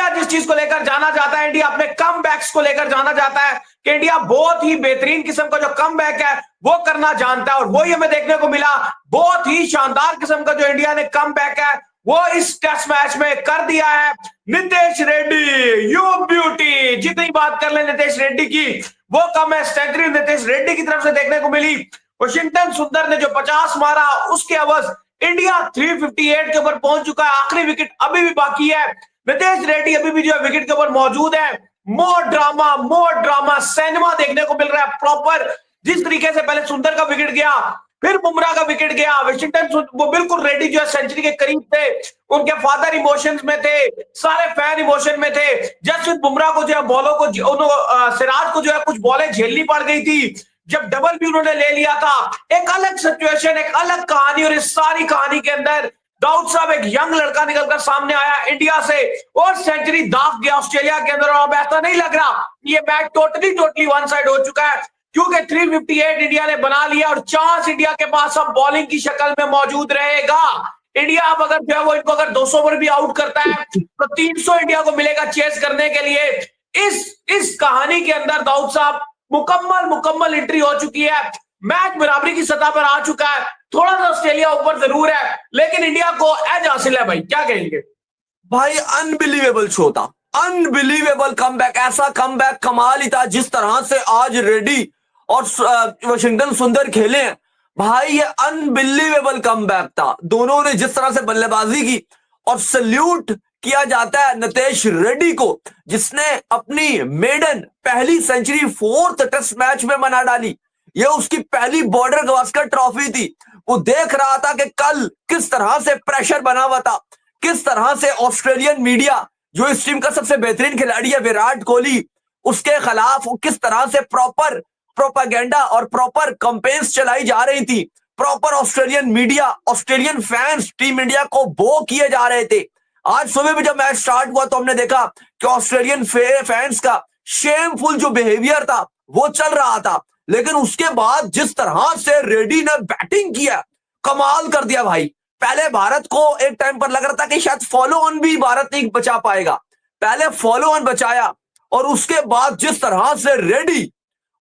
India जिस चीज को लेकर जाना जाता है, इंडिया अपने कम बैक्स को लेकर जाना जाता है कि इंडिया बहुत ही बेहतरीन किस्म का जो कम बैक है वो करना जानता है, और वही हमें देखने को मिला। बहुत ही शानदार किस्म का जो इंडिया ने कम बैक है वो इस टेस्ट मैच में कर दिया है। नितेश रेड्डी, यू ब्यूटी, जितनी बात कर ले नितेश रेड्डी की वो कम है। सेंचुरी नितेश रेड्डी की तरफ से देखने को मिली। वाशिंगटन सुंदर ने जो 50 मारा उसके अवज इंडिया 358 के ऊपर पहुंच चुका है। आखिरी विकेट अभी भी बाकी है। नितेश रेड्डी अभी भी जो है विकेट के ऊपर मौजूद है। मोर ड्रामा सिनेमा देखने को मिल रहा है प्रॉपर। जिस तरीके से पहले सुंदर का विकेट गया, फिर बुमराह का विकेट गया, वाशिंगटन वो बिल्कुल रेडी जो है सेंचुरी के करीब थे। उनके फादर इमोशंस में थे, सारे फैन इमोशन में थे। जसप्रीत बुमराह को जो है बॉलों को सिराज को जो है कुछ बॉलें झेलनी पड़ गई थी। जब डबल भी उन्होंने ले लिया था, एक अलग सिचुएशन, एक अलग कहानी, और इस सारी कहानी के अंदर दाऊद साहब एक यंग लड़का निकलकर सामने आया इंडिया से और सेंचुरी दाग गया ऑस्ट्रेलिया के अंदर। और अब ऐसा नहीं लग रहा ये मैच टोटली वन साइड हो चुका है, क्योंकि 358 इंडिया ने बना लिया और चांस इंडिया के पास अब बॉलिंग की शक्ल में मौजूद रहेगा। इंडिया अब अगर जो है वो इनको अगर 200 पर भी आउट करता है तो 300 इंडिया को मिलेगा चेस करने के लिए। इस कहानी के अंदर दाऊद साहब मुकम्मल एंट्री हो चुकी है। मैच बराबरी की सतह पर आ चुका है। थोड़ा सा ऑस्ट्रेलिया ऊपर जरूर है, लेकिन इंडिया को एज हासिल है। भाई क्या कहेंगे? भाई अनबिलीवेबल शो था, अनबिलीवेबल कमबैक। ऐसा कमबैक कमाल ही था जिस तरह से आज रेड्डी और वाशिंगटन सुंदर खेले हैं। भाई ये अनबिलीवेबल कमबैक था। दोनों ने जिस तरह से बल्लेबाजी की, और सल्यूट किया जाता है नितेश रेड्डी को जिसने अपनी मेडन पहली सेंचुरी 4th टेस्ट मैच में बना डाली। ये उसकी पहली बॉर्डर गावस्कर ट्रॉफी थी। वो देख रहा था कि कल किस तरह से प्रेशर बना हुआ था, किस तरह से ऑस्ट्रेलियन मीडिया जो इस टीम का सबसे बेहतरीन खिलाड़ी है विराट कोहली, उसके खिलाफ किस तरह से प्रॉपर प्रोपागेंडा और प्रॉपर कैंपेन्स चलाई जा रही थी। Proper Australian media, Australian fans team India को बो किए जा रहे थे। आज सुबह भी जब मैच स्टार्ट हुआ तो हमने देखा कि ऑस्ट्रेलियन फैंस का शेमफुल जो बिहेवियर था वो चल रहा था। लेकिन उसके बाद जिस तरह से रेड्डी ने बैटिंग किया, कमाल कर दिया भाई। पहले भारत को एक टाइम पर लग रहा था कि शायद फॉलो ऑन भी भारत नहीं बचा पाएगा, पहले फॉलो ऑन बचाया, और उसके बाद जिस तरह से रेड्डी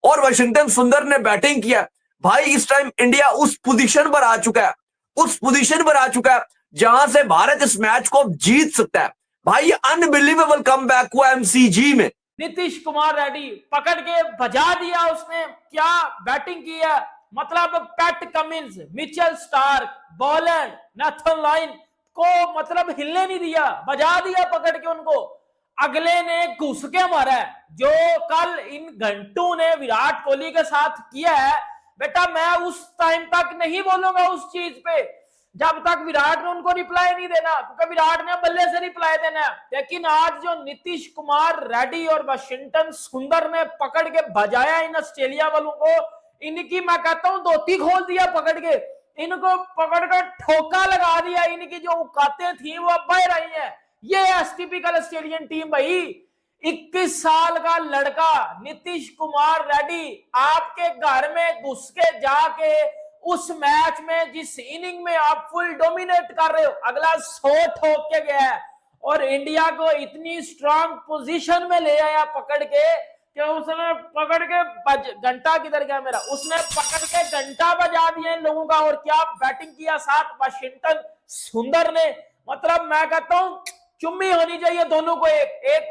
और वाशिंगटन सुंदर ने बैटिंग किया भाई, इस टाइम इंडिया उस पोजीशन पर आ चुका है, उस पोजीशन पर आ चुका है जहां से भारत इस मैच को जीत सकता है। भाई अनबिलीवेबल कमबैक हुआ एमसीजी में। नीतीश कुमार रेड्डी पकड़ के बजा दिया उसने। क्या बैटिंग की है, मतलब PAT Cummins, Mitchell Starc, Boland, Nathan line को मतलब हिलने नहीं दिया, बजा दिया पकड़ के उनको। अगले ने घुस के मारा है जो कल इन घंटों ने विराट कोहली के साथ किया है। बेटा मैं उस टाइम तक नहीं बोलूंगा उस चीज पे जब तक विराट ने उनको रिप्लाई नहीं देना, क्योंकि विराट ने बल्ले से रिप्लाई देना है। लेकिन आज जो नीतीश कुमार रेड्डी और वाशिंगटन सुंदर ने पकड़ के बजाया इन ऑस्ट्रेलिया वालों को, इनकी मैं कहता हूं धोती खोल दिया पकड़ के, इनको पकड़ कर ठोका लगा दिया। इनकी जो औकातें थी वो अब बह रही हैं। ये टिपिकल ऑस्ट्रेलियन टीम भाई। 21 साल का लड़का नीतीश कुमार रेड्डी आपके घर में घुस के जाके उस मैच में जिस इनिंग में आप फुल डोमिनेट कर रहे हो, अगला 100 ठोक के गया है और इंडिया को इतनी स्ट्रांग पोजीशन में ले आया पकड़ के कि उसने पकड़ के घंटा किधर गया मेरा, उसने पकड़ के घंटा बजा दिया इन लोगों का। और क्या बैटिंग किया साथ वाशिंगटन सुंदर ने। मतलब मैं कहता हूं चुम्मी होनी चाहिए दोनों को, एक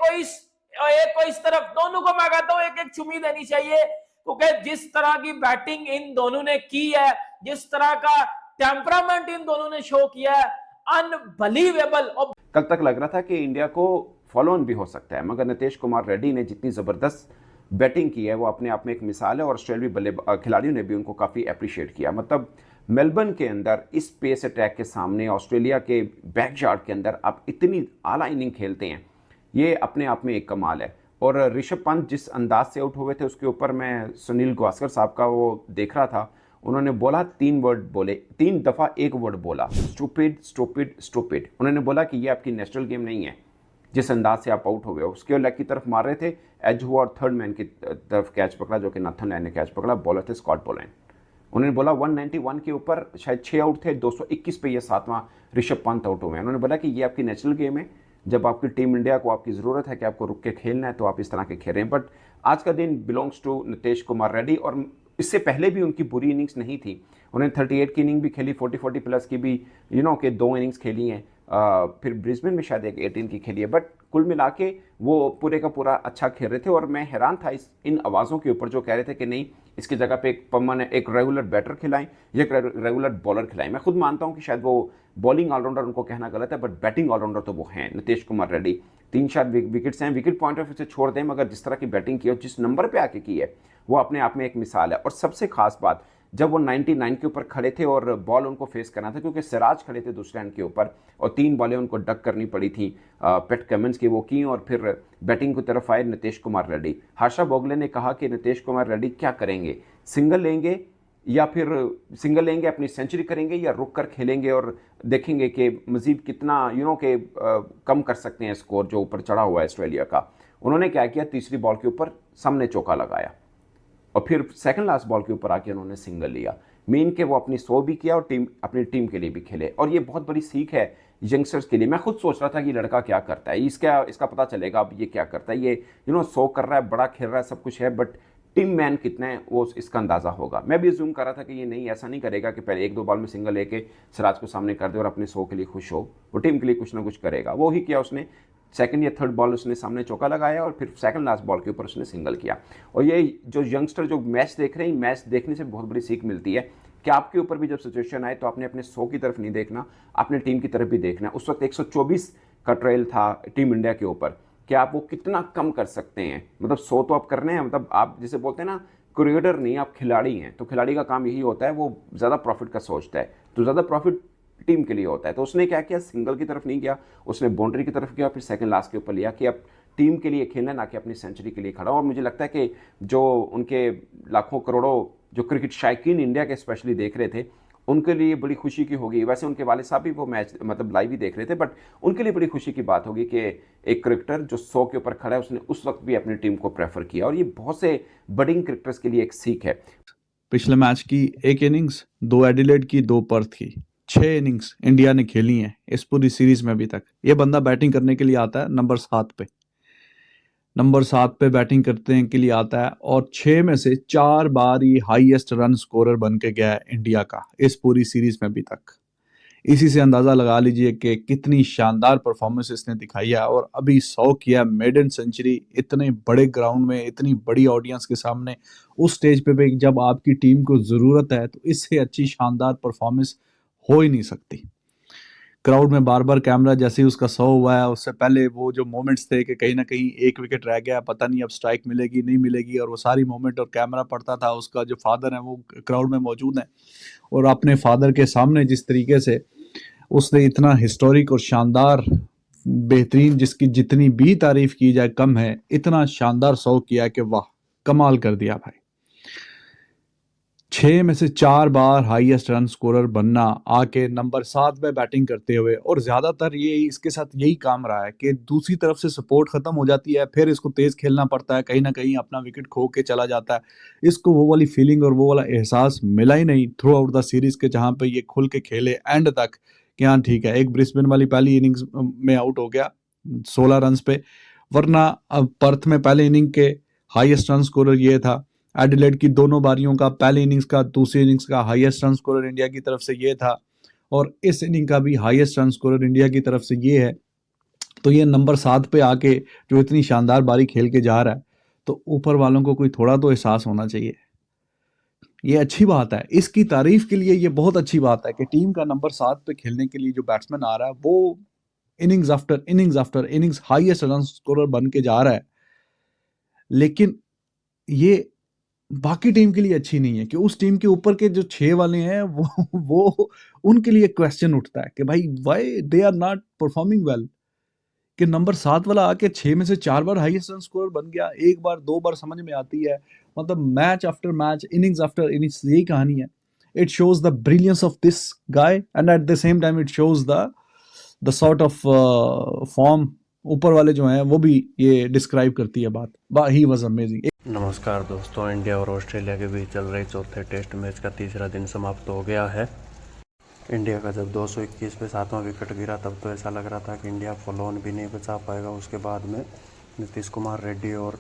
को इस तरफ, दोनों को मैं कहता हूं एक चुम्मी देनी चाहिए, क्योंकि जिस तरह की बैटिंग इन दोनों ने की है, जिस तरह का टेम्परामेंट इन दोनों ने शो किया है, अनबिलीवेबल। कल तक लग रहा था कि इंडिया को फॉलो ऑन भी हो सकता है, मगर नितेश कुमार रेड्डी ने जितनी ज़बरदस्त बैटिंग की है वो अपने आप में एक मिसाल है, और ऑस्ट्रेलियाई खिलाड़ियों ने भी उनको काफ़ी अप्रिशिएट किया। मतलब मेलबर्न के अंदर इस पेस अटैक के सामने, ऑस्ट्रेलिया के बैकयार्ड के अंदर आप इतनी आला इनिंग खेलते हैं, ये अपने आप में एक कमाल है। और ऋषभ पंत जिस अंदाज से आउट हुए थे उसके ऊपर मैं सुनील गावस्कर साहब का वो देख रहा था, उन्होंने बोला 3 वर्ड बोले, 3 दफ़ा एक वर्ड बोला, स्टूपिड स्टूपिड स्टूपिड। उन्होंने बोला कि ये आपकी नेशनल गेम नहीं है जिस अंदाज से आप आउट हो गए। उसके लेग की तरफ मार रहे थे, एज हुआ और थर्ड मैन की तरफ कैच पकड़ा जो कि नाथन लाइन ने कैच पकड़ा, बॉलर थे स्कॉट बोलैंड। उन्होंने बोला 191 के ऊपर शायद 6 आउट थे, 221 पे ये 7वां ऋषभ पंत आउट हुए हैं। उन्होंने बोला कि ये आपकी नेशनल गेम है, जब आपकी टीम इंडिया को आपकी ज़रूरत है कि आपको रुक के खेलना है तो आप इस तरह के खेल रहे हैं। बट आज का दिन बिलोंग्स टू नीतीश कुमार रेड्डी, और इससे पहले भी उनकी बुरी इनिंग्स नहीं थी। उन्होंने 38 की इनिंग भी खेली, 40 प्लस की भी के 2 इनिंग्स खेली हैं, फिर ब्रिस्बेन में शायद एक 18 की खेली है। बट कुल मिला के वो पूरे का पूरा अच्छा खेल रहे थे, और मैं हैरान था इन आवाज़ों के ऊपर जो कह रहे थे कि नहीं, इसकी जगह पे एक रेगुलर बैटर खिलाएं या एक रेगुलर बॉलर खिलाएं। मैं खुद मानता हूं कि शायद वो बॉलिंग ऑलराउंडर उनको कहना गलत है, बट बैटिंग ऑलराउंडर तो वो हैं नीतीश कुमार रेड्डी। 3-4 विकेट्स हैं, विकेट पॉइंट ऑफ व्यू से छोड़ दें, मगर जिस तरह की बैटिंग की और जिस नंबर पे आके की है वो अपने आप में एक मिसाल है। और सबसे खास बात, जब वो 99 के ऊपर खड़े थे और बॉल उनको फेस करना था, क्योंकि सिराज खड़े थे दूसरे एंड के ऊपर और 3 बॉलें उनको डक करनी पड़ी थी पैट कमिंस की, वो की, और फिर बैटिंग की तरफ आए नीतीश कुमार रेड्डी। हर्षा भोगले ने कहा कि नीतीश कुमार रेड्डी क्या करेंगे, सिंगल लेंगे या फिर सिंगल लेंगे, अपनी सेंचुरी करेंगे, या रुक कर खेलेंगे और देखेंगे कि मजीद कितना के कम कर सकते हैं स्कोर जो ऊपर चढ़ा हुआ है ऑस्ट्रेलिया का। उन्होंने क्या किया, तीसरी बॉल के ऊपर सामने चौका लगाया और फिर सेकंड लास्ट बॉल के ऊपर आके उन्होंने सिंगल लिया। मीन के वो अपनी 100 भी किया और अपनी टीम के लिए भी खेले, और ये बहुत बड़ी सीख है यंगस्टर्स के लिए। मैं खुद सोच रहा था कि ये लड़का क्या करता है, इसका पता चलेगा अब ये क्या करता है। ये 100 कर रहा है, बड़ा खेल रहा है, सब कुछ है, बट टीम मैन कितने हैं वो इसका अंदाज़ा होगा। मैं भी अज्यूम कर रहा था कि ये नहीं, ऐसा नहीं करेगा कि पहले 1-2 बॉल में सिंगल लेके सिराज को सामने कर दे और अपने 100 के लिए खुश हो। वो टीम के लिए कुछ ना कुछ करेगा। वो ही किया उसने। सेकंड या थर्ड बॉल उसने सामने चौका लगाया और फिर सेकंड लास्ट बॉल के ऊपर उसने सिंगल किया। और ये जो यंगस्टर जो मैच देख रहे हैं, मैच देखने से बहुत बड़ी सीख मिलती है कि आपके ऊपर भी जब सिचुएशन आए तो आपने अपने 100 की तरफ नहीं देखना, अपने टीम की तरफ भी देखना। उस वक्त 124 का ट्रेल था टीम इंडिया के ऊपर कि आप वो कितना कम कर सकते हैं। मतलब 100 तो आप करने हैं, मतलब आप जिसे बोलते हैं ना, क्रिकेटर नहीं, आप खिलाड़ी हैं। तो खिलाड़ी का काम यही होता है, वो ज़्यादा प्रॉफिट का सोचता है, तो ज़्यादा प्रॉफिट टीम के लिए होता है। तो उसने क्या किया, सिंगल की तरफ नहीं गया, उसने बाउंड्री की तरफ किया, फिर सेकंड लास्ट के ऊपर लिया कि अब टीम के लिए खेलना, ना कि अपनी सेंचुरी के लिए खड़ा। और मुझे लगता है कि जो उनके लाखों करोड़ों जो क्रिकेट शायकीन इंडिया के स्पेशली देख रहे थे, उनके लिए बड़ी खुशी की होगी। वैसे उनके वाले साहब भी वो मैच मतलब लाइव ही देख रहे थे, बट उनके लिए बड़ी खुशी की बात होगी कि एक क्रिकेटर जो 100 के ऊपर खड़ा है, उसने उस वक्त भी अपनी टीम को प्रेफर किया। और ये बहुत से बडिंग क्रिकेटर्स के लिए एक सीख है। पिछले मैच की 1 इनिंग्स, 2 एडिलेड की, 2 पर्थ की, 6 इनिंग्स इंडिया ने खेली हैं इस पूरी सीरीज में अभी तक। ये बंदा बैटिंग करने के लिए आता है नंबर 7 पे बैटिंग करने के लिए आता है, और 6 में से 4 बार ये हाईएस्ट रन स्कोरर बन के गया है इंडिया का इस पूरी सीरीज में अभी तक। इसी से अंदाजा लगा लीजिए कि कितनी शानदार परफॉर्मेंस इसने दिखाई है। और अभी 100 किया, मेडन सेंचुरी, इतने बड़े ग्राउंड में, इतनी बड़ी ऑडियंस के सामने, उस स्टेज पे भी जब आपकी टीम को जरूरत है, तो इससे अच्छी शानदार परफॉर्मेंस हो ही नहीं सकती। क्राउड में बार बार कैमरा, जैसे ही उसका 100 हुआ है, उससे पहले वो जो मोमेंट्स थे कि कहीं ना कहीं 1 विकेट रह गया, पता नहीं अब स्ट्राइक मिलेगी नहीं मिलेगी, और वो सारी मोमेंट और कैमरा पड़ता था। उसका जो फादर है वो क्राउड में मौजूद है, और अपने फादर के सामने जिस तरीके से उसने इतना हिस्टोरिक और शानदार, बेहतरीन, जिसकी जितनी भी तारीफ की जाए कम है, इतना शानदार 100 किया कि वाह, कमाल कर दिया भाई। 6 में से 4 बार हाईएस्ट रन स्कोरर बनना, आके नंबर 7 पे बैटिंग करते हुए, और ज्यादातर ये इसके साथ यही काम रहा है कि दूसरी तरफ से सपोर्ट खत्म हो जाती है, फिर इसको तेज खेलना पड़ता है, कहीं ना कहीं अपना विकेट खो के चला जाता है। इसको वो वाली फीलिंग और वो वाला एहसास मिला ही नहीं थ्रू आउट द सीरीज के, जहां पे ये खुल के खेले एंड तक कि हाँ ठीक है, एक ब्रिस्बेन वाली पहली इनिंग्स में आउट हो गया 16 रन पे, वरना अब पर्थ में पहले इनिंग के हाईएस्ट रन स्कोरर ये था। एडिलेड की दोनों बारियों का, पहले इनिंग्स का, दूसरी इनिंग्स का हाईएस्ट रन स्कोरर इंडिया की तरफ से ये था, और इस इनिंग का भी हाईएस्ट रन स्कोरर इंडिया की तरफ से ये है। तो ये नंबर 7 पे आके जो इतनी शानदार बारी खेल के जा रहा है, तो ऊपर वालों को कोई थोड़ा तो एहसास होना चाहिए। ये अच्छी बात है, इसकी तारीफ के लिए ये बहुत अच्छी बात है कि टीम का नंबर 7 पे खेलने के लिए जो बैट्समैन आ रहा है, वो innings after innings highest run scorer बन के जा रहा है। लेकिन ये बाकी टीम के लिए अच्छी नहीं है कि उस टीम के ऊपर के जो 6 वाले हैं वो उनके लिए क्वेश्चन उठता है कि भाई why they are not performing well, कि नंबर 7 वाला आके 6 में से 4 बार हाईएस्ट रन स्कोरर बन गया, 1 बार 2 बार समझ में आती है। मतलब match after match, innings after innings, यही कहानी है। It shows the brilliance of this guy and at the same time it shows the sort of form ऊपर वाले जो हैं वो भी ये डिस्क्राइब करती है बात। He was amazing. नमस्कार दोस्तों, इंडिया और ऑस्ट्रेलिया के बीच चल रहे चौथे टेस्ट मैच का तीसरा दिन समाप्त हो गया है। इंडिया का जब 221 पे 7वां विकेट गिरा तब तो ऐसा लग रहा था कि इंडिया फॉलो ऑन भी नहीं बचा पाएगा। उसके बाद में नीतीश कुमार रेड्डी और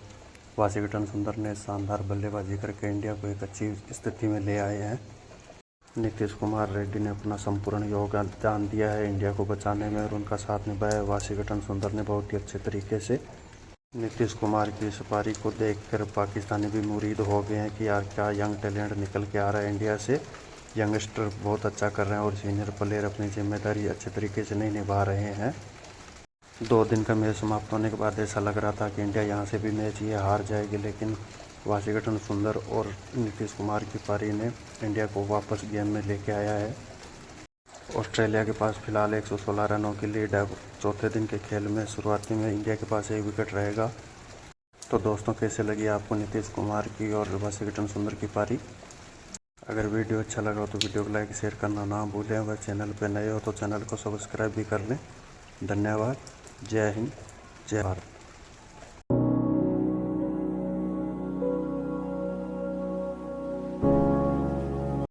वाशिंगटन सुंदर ने शानदार बल्लेबाजी करके इंडिया को एक अच्छी स्थिति में ले आए हैं। नीतीश कुमार रेड्डी ने अपना संपूर्ण योगदान दिया है इंडिया को बचाने में और उनका साथ निभाया है वाशिंगटन सुंदर ने बहुत ही अच्छे तरीके से। नीतीश कुमार की इस पारी को देखकर पाकिस्तानी भी मुरीद हो गए हैं कि यार क्या यंग टैलेंट निकल के आ रहा है इंडिया से। यंगस्टर बहुत अच्छा कर रहे हैं और सीनियर प्लेयर अपनी जिम्मेदारी अच्छे तरीके से नहीं निभा रहे हैं। 2 दिन का मैच समाप्त होने के बाद ऐसा लग रहा था कि इंडिया यहाँ से भी मैच ये हार जाएगी, लेकिन वाशिंगटन सुंदर और नीतीश कुमार की पारी ने इंडिया को वापस गेम में लेके आया है। ऑस्ट्रेलिया के पास फिलहाल 116 रनों की लीड है। चौथे दिन के खेल में शुरुआती में इंडिया के पास 1 विकेट रहेगा। तो दोस्तों, कैसे लगी आपको नीतीश कुमार की और वाशिंगटन सुंदर की पारी? अगर वीडियो अच्छा लगा हो तो वीडियो को लाइक शेयर करना ना भूलें। अगर चैनल पर नए हो तो चैनल को सब्सक्राइब भी कर लें। धन्यवाद। जय हिंद, जय भारत।